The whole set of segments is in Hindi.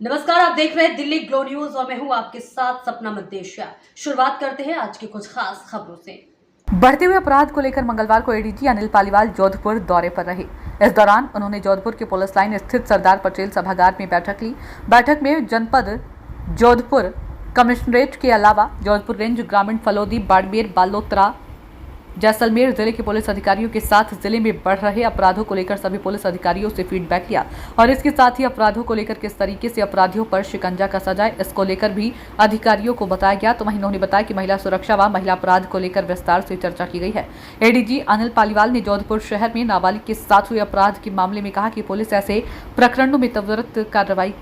नमस्कार, आप देख रहे हैं दिल्ली ग्लो न्यूज और मैं हूं आपके साथ सपना मद्देशिया। शुरुआत करते हैं आज की कुछ खास खबरों से। बढ़ते हुए अपराध को लेकर मंगलवार को एडीजी अनिल पालीवाल जोधपुर दौरे पर रहे। इस दौरान उन्होंने जोधपुर के पुलिस लाइन स्थित सरदार पटेल सभागार में बैठक ली। बैठक में जनपद जोधपुर कमिश्नरेट के अलावा जोधपुर रेंज, ग्रामीण, फलोदी, बाड़मेर, बालोतरा, जैसलमेर जिले के पुलिस अधिकारियों के साथ जिले में बढ़ रहे अपराधों को लेकर सभी पुलिस अधिकारियों से फीडबैक लिया और इसके साथ ही अपराधों को लेकर किस तरीके से अपराधियों पर शिकंजा कसा जाए, इसको लेकर भी अधिकारियों को बताया गया। तो वहीं उन्होंने बताया कि महिला सुरक्षा व महिला अपराध को लेकर विस्तार से चर्चा की गई है। एडीजी अनिल पालीवाल ने जोधपुर शहर में नाबालिग के साथ हुए अपराध के मामले में कहा कि पुलिस ऐसे प्रकरणों में त्वरित कार्रवाई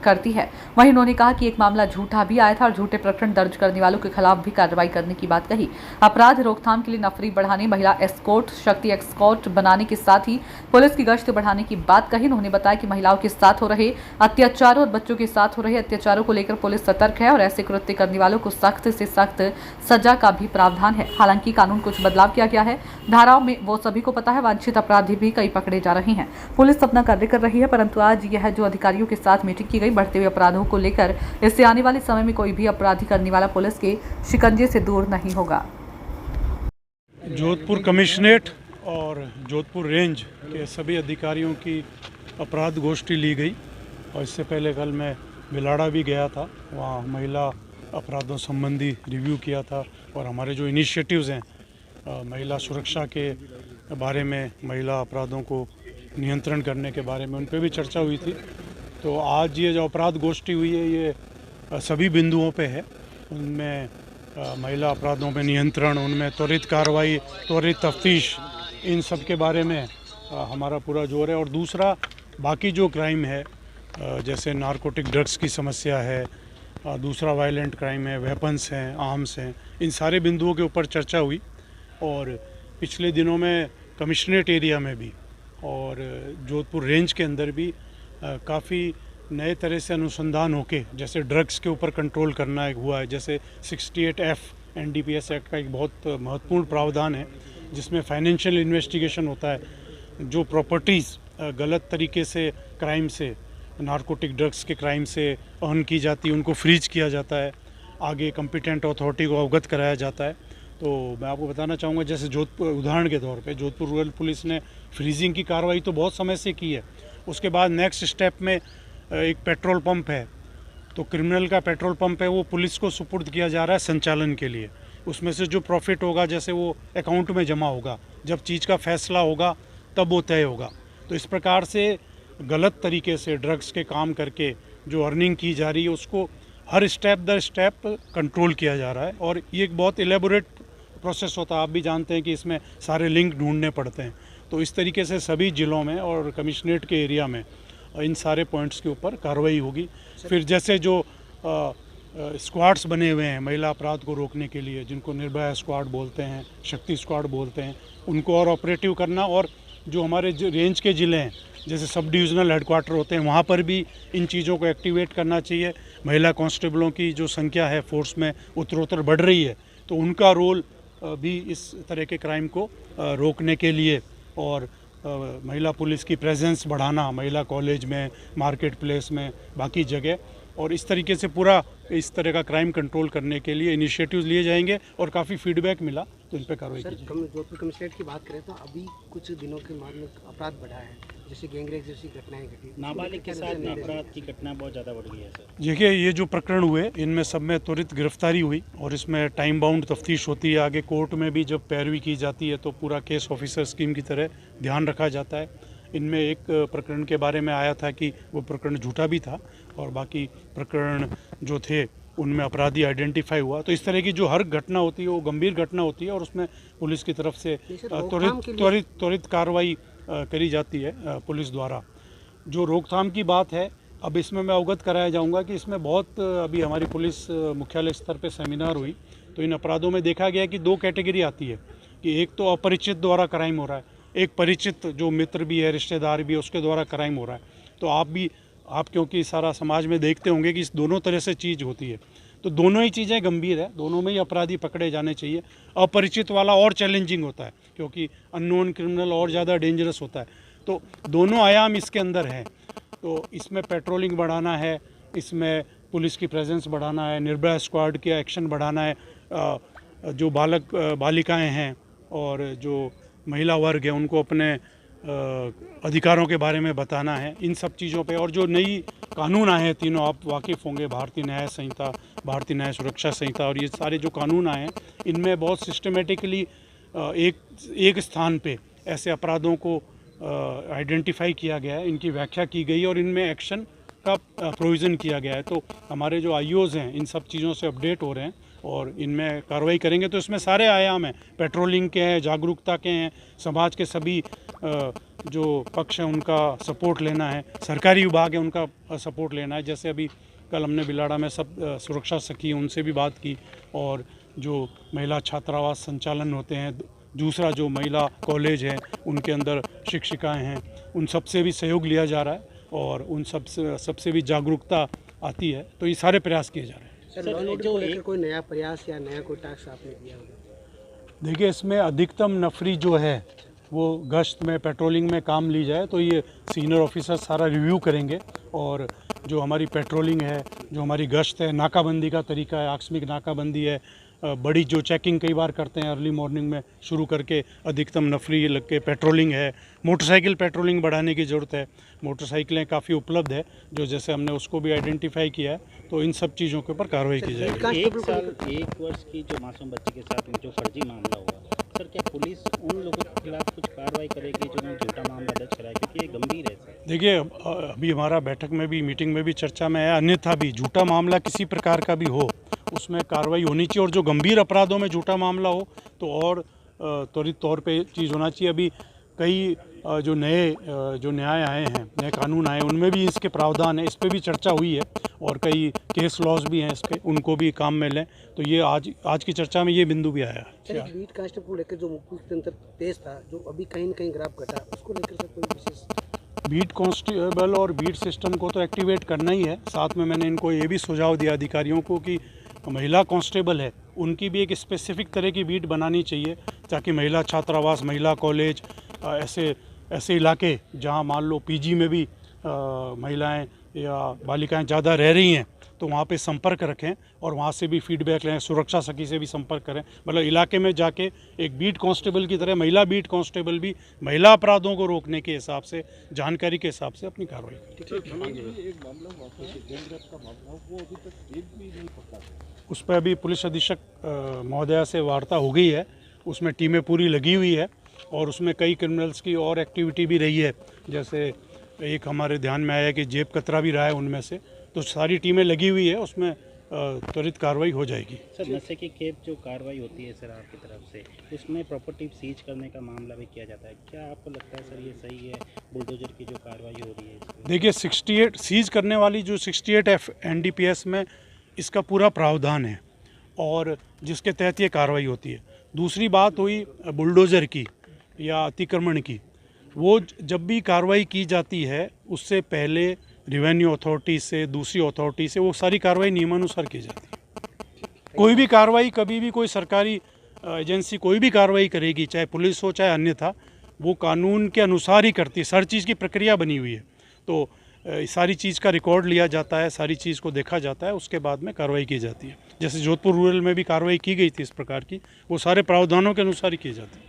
करती है। वहीं उन्होंने कहा कि एक मामला झूठा भी आया था और झूठे प्रकरण दर्ज करने वालों के खिलाफ भी कार्रवाई करने की बात कही। अपराध रोकथाम के लिए नफरी बढ़ाने, महिला एस्कॉर्ट, शक्ति एस्कॉर्ट बनाने के साथ ही पुलिस की गश्त बढ़ाने की बात कही। उन्होंने बताया कि महिलाओं के साथ हो रहे अत्याचारों और बच्चों के साथ हो रहे अत्याचारों को लेकर पुलिस सतर्क है और ऐसे कृत्य करने वालों को सख्त से सख्त सजा का भी प्रावधान है। हालांकि कानून कुछ बदलाव किया गया है, धाराओं में वो सभी को पता है। वांछित अपराधी भी कई पकड़े जा रहे हैं। पुलिस अपना कार्य कर रही है, परंतु आज यह जो अधिकारियों के साथ मीटिंग की गई, बढ़ते हुए अपराधों को लेकर इससे आने वाले समय में कोई भी अपराधी करने वाला पुलिस के शिकंजे से दूर नहीं होगा। जोधपुर कमिश्नरेट और जोधपुर रेंज के सभी अधिकारियों की अपराध गोष्ठी ली गई और इससे पहले कल मैं बिलाड़ा भी गया था, वहाँ महिला अपराधों संबंधी रिव्यू किया था और हमारे जो इनिशिएटिव्स हैं महिला सुरक्षा के बारे में, महिला अपराधों को नियंत्रण करने के बारे में, उन पर भी चर्चा हुई थी। तो आज ये जो अपराध गोष्ठी हुई है ये सभी बिंदुओं पे है। उनमें महिला अपराधों पे नियंत्रण, उनमें त्वरित कार्रवाई, त्वरित तफ्तीश, इन सब के बारे में हमारा पूरा जोर है। और दूसरा बाकी जो क्राइम है जैसे नारकोटिक ड्रग्स की समस्या है, दूसरा वायलेंट क्राइम है, वेपन्स हैं, आर्म्स हैं, इन सारे बिंदुओं के ऊपर चर्चा हुई। और पिछले दिनों में कमिश्नरेट एरिया में भी और जोधपुर रेंज के अंदर भी काफ़ी नए तरह से अनुसंधान होके, जैसे ड्रग्स के ऊपर कंट्रोल करना एक हुआ है, जैसे 68F NDPS एक्ट का एक बहुत महत्वपूर्ण प्रावधान है जिसमें फाइनेंशियल इन्वेस्टिगेशन होता है। जो प्रॉपर्टीज़ गलत तरीके से क्राइम से, नारकोटिक ड्रग्स के क्राइम से अर्न की जाती है, उनको फ्रीज किया जाता है, आगे कॉम्पिटेंट अथॉरिटी को अवगत कराया जाता है। तो मैं आपको बताना चाहूँगा, जैसे जोधपुर उदाहरण के तौर पे जोधपुर रूरल पुलिस ने फ्रीजिंग की कार्रवाई तो बहुत समय से की है। उसके बाद नेक्स्ट स्टेप में एक पेट्रोल पंप है, तो क्रिमिनल का पेट्रोल पंप है, वो पुलिस को सुपुर्द किया जा रहा है संचालन के लिए। उसमें से जो प्रॉफिट होगा जैसे वो अकाउंट में जमा होगा, जब चीज़ का फैसला होगा तब वो तय होगा। तो इस प्रकार से गलत तरीके से ड्रग्स के काम करके जो अर्निंग की जा रही है उसको हर स्टेप दर स्टेप कंट्रोल किया जा रहा है। और ये एक बहुत एलेबोरेट प्रोसेस होता है, आप भी जानते हैं कि इसमें सारे लिंक ढूंढने पड़ते हैं। तो इस तरीके से सभी ज़िलों में और कमिश्नरेट के एरिया में इन सारे पॉइंट्स के ऊपर कार्रवाई होगी। फिर जैसे जो स्क्वाड्स बने हुए हैं महिला अपराध को रोकने के लिए, जिनको निर्भया स्क्वाड बोलते हैं, शक्ति स्क्वाड बोलते हैं, उनको और ऑपरेटिव करना। और जो हमारे रेंज के ज़िले हैं जैसे सब डिविजनल हेडक्वार्टर होते हैं, वहाँ पर भी इन चीज़ों को एक्टिवेट करना चाहिए। महिला कांस्टेबलों की जो संख्या है फोर्स में उत्तरोत्तर बढ़ रही है, तो उनका रोल भी इस तरह के क्राइम को रोकने के लिए और महिला पुलिस की प्रेजेंस बढ़ाना, महिला कॉलेज में, मार्केट प्लेस में, बाकी जगह, और इस तरीके से पूरा इस तरह का क्राइम कंट्रोल करने के लिए इनिशिएटिव्स लिए जाएंगे। और काफ़ी फीडबैक मिला तो इन पर कार्रवाई की जाएगी। जोधपुर कमिश्नरेट की बात करें तो अभी कुछ दिनों के बाद में अपराध बढ़ा है, जैसे गैंगरेप जैसी घटनाएं घटी, नाबालिग के साथ अपराध की घटना बहुत ज़्यादा बढ़ गई है सर। देखिए, ये जो प्रकरण हुए इनमें सब में त्वरित गिरफ्तारी हुई और इसमें टाइम बाउंड तफ्तीश होती है। आगे कोर्ट में भी जब पैरवी की जाती है तो पूरा केस ऑफिसर स्कीम की तरह ध्यान रखा जाता है। इनमें एक प्रकरण के बारे में आया था कि वो प्रकरण झूठा भी था और बाकी प्रकरण जो थे उनमें अपराधी आइडेंटिफाई हुआ। तो इस तरह की जो हर घटना होती है वो गंभीर घटना होती है और उसमें पुलिस की तरफ से त्वरित कार्रवाई करी जाती है पुलिस द्वारा। जो रोकथाम की बात है, अब इसमें मैं अवगत कराया जाऊंगा कि इसमें बहुत अभी हमारी पुलिस मुख्यालय स्तर पे सेमिनार हुई, तो इन अपराधों में देखा गया कि दो कैटेगरी आती है कि एक तो अपरिचित द्वारा क्राइम हो रहा है, एक परिचित जो मित्र भी है, रिश्तेदार भी है, उसके द्वारा क्राइम हो रहा है। तो आप क्योंकि सारा समाज में देखते होंगे कि इस दोनों तरह से चीज़ होती है, तो दोनों ही चीज़ें गंभीर है, दोनों में ही अपराधी पकड़े जाने चाहिए। अपरिचित वाला और चैलेंजिंग होता है क्योंकि अननोन क्रिमिनल और ज़्यादा डेंजरस होता है। तो दोनों आयाम इसके अंदर हैं। तो इसमें पेट्रोलिंग बढ़ाना है, इसमें पुलिस की प्रेजेंस बढ़ाना है, निर्भया स्क्वाड के एक्शन बढ़ाना है, जो बालिकाएं हैं और जो महिला वर्ग है उनको अपने अधिकारों के बारे में बताना है, इन सब चीज़ों पे। और जो नई कानून आए हैं तीनों, आप वाकिफ़ होंगे, भारतीय न्याय संहिता, भारतीय न्याय सुरक्षा संहिता और ये सारे जो कानून आए हैं, इनमें बहुत सिस्टमेटिकली एक स्थान पे ऐसे अपराधों को आइडेंटिफाई किया गया है, इनकी व्याख्या की गई और इनमें एक्शन का प्रोविज़न किया गया है। तो हमारे जो आईओज़ हैं इन सब चीज़ों से अपडेट हो रहे हैं और इनमें कार्रवाई करेंगे। तो इसमें सारे आयाम हैं, पेट्रोलिंग के हैं, जागरूकता के हैं, समाज के सभी जो पक्ष हैं उनका सपोर्ट लेना है, सरकारी विभाग है उनका सपोर्ट लेना है। जैसे अभी कल हमने बिलाड़ा में सब सुरक्षा सखी उनसे भी बात की, और जो महिला छात्रावास संचालन होते हैं, दूसरा जो महिला कॉलेज है उनके अंदर शिक्षिकाएं हैं, उन सब से भी सहयोग लिया जा रहा है और उन सबसे भी जागरूकता आती है। तो ये सारे प्रयास किए जा रहे हैं। सर, लॉ एंड ऑर्डर को लेकर कोई नया प्रयास या नया कोई टास्क आपने किया होगा? देखिए, इसमें अधिकतम नफरी जो है वो गश्त में, पेट्रोलिंग में काम ली जाए, तो ये सीनियर ऑफिसर सारा रिव्यू करेंगे और जो हमारी पेट्रोलिंग है, जो हमारी गश्त है, नाकाबंदी का तरीका है, आकस्मिक नाकाबंदी है, बड़ी जो चेकिंग कई बार करते हैं अर्ली मॉर्निंग में शुरू करके अधिकतम नफरी लग के पेट्रोलिंग है, मोटरसाइकिल पेट्रोलिंग बढ़ाने की ज़रूरत है, मोटरसाइकिलें काफ़ी उपलब्ध है जो जैसे हमने उसको भी आइडेंटिफाई किया है, तो इन सब चीज़ों के ऊपर कार्रवाई की जाएगी। 1 वर्ष की जो मासूम बच्ची के साथ जो फर्जी मामला हुआ, सर क्या पुलिस उन लोगों के खिलाफ कुछ कार्रवाई करेगी जिन्होंने झूठा मामला दर्ज कराया, क्योंकि ये गंभीर है सर? देखिए, अभी हमारा बैठक में भी, मीटिंग में भी चर्चा में है, अन्यथा भी झूठा मामला किसी प्रकार का भी हो उसमें कार्रवाई होनी चाहिए, और जो गंभीर अपराधों में झूठा मामला हो तो और त्वरित तौर पे चीज़ होना चाहिए। अभी कई जो न्याय आए हैं, नए कानून आए, उनमें भी इसके प्रावधान है, इस पर भी चर्चा हुई है और कई केस लॉज भी हैं इस पर, उनको भी काम में लें। तो ये आज की चर्चा में ये बिंदु भी आया। बीट कांस्टेबल को लेकर जो मुख्य तंत्र तेज था, जो अभी कहीं न कहीं ग्राफ घटा, उसको लेकर सर कोई विशेष? बीट कांस्टेबल और बीट सिस्टम को तो एक्टिवेट करना ही है। साथ में मैंने इनको ये भी सुझाव दिया अधिकारियों को कि महिला कांस्टेबल है उनकी भी एक स्पेसिफिक तरह की बीट बनानी चाहिए, ताकि महिला छात्रावास, महिला कॉलेज, ऐसे इलाके जहां मान लो पीजी में भी महिलाएं या बालिकाएं ज़्यादा रह रही हैं, तो वहाँ पे संपर्क रखें और वहाँ से भी फीडबैक लें, सुरक्षा सखी से भी संपर्क करें। मतलब इलाके में जाके एक बीट कांस्टेबल की तरह महिला बीट कांस्टेबल भी महिला अपराधों को रोकने के हिसाब से, जानकारी के हिसाब से अपनी कार्रवाई करें। उस पर अभी पुलिस अधीक्षक महोदया से वार्ता हो गई है, उसमें टीमें पूरी लगी हुई है और उसमें कई क्रिमिनल्स की और एक्टिविटी भी रही है। जैसे एक हमारे ध्यान में आया कि जेब कतरा भी रहा है उनमें से, तो सारी टीमें लगी हुई है, उसमें त्वरित कार्रवाई हो जाएगी। सर, नशे की खेप जो कार्रवाई होती है सर आपकी तरफ से, उसमें प्रॉपर्टी सीज करने का मामला भी किया जाता है, क्या आपको लगता है सर ये सही है, बुलडोजर की जो कार्रवाई हो रही है? देखिए, 68 सीज करने वाली जो 68 NDPS में इसका पूरा प्रावधान है और जिसके तहत ये कार्रवाई होती है। दूसरी बात हुई बुलडोज़र की या अतिक्रमण की, वो जब भी कार्रवाई की जाती है उससे पहले रेवेन्यू अथॉरिटी से, दूसरी अथॉरिटी से वो सारी कार्रवाई नियमानुसार की जाती है। कोई भी कार्रवाई, कभी भी कोई सरकारी एजेंसी कोई भी कार्रवाई करेगी, चाहे पुलिस हो चाहे अन्यथा, वो कानून के अनुसार ही करती है। हर चीज़ की प्रक्रिया बनी हुई है, तो सारी चीज़ का रिकॉर्ड लिया जाता है, सारी चीज़ को देखा जाता है, उसके बाद में कार्रवाई की जाती है। जैसे जोधपुर रूरल में भी कार्रवाई की गई थी इस प्रकार की, वो सारे प्रावधानों के अनुसार ही की जाती है।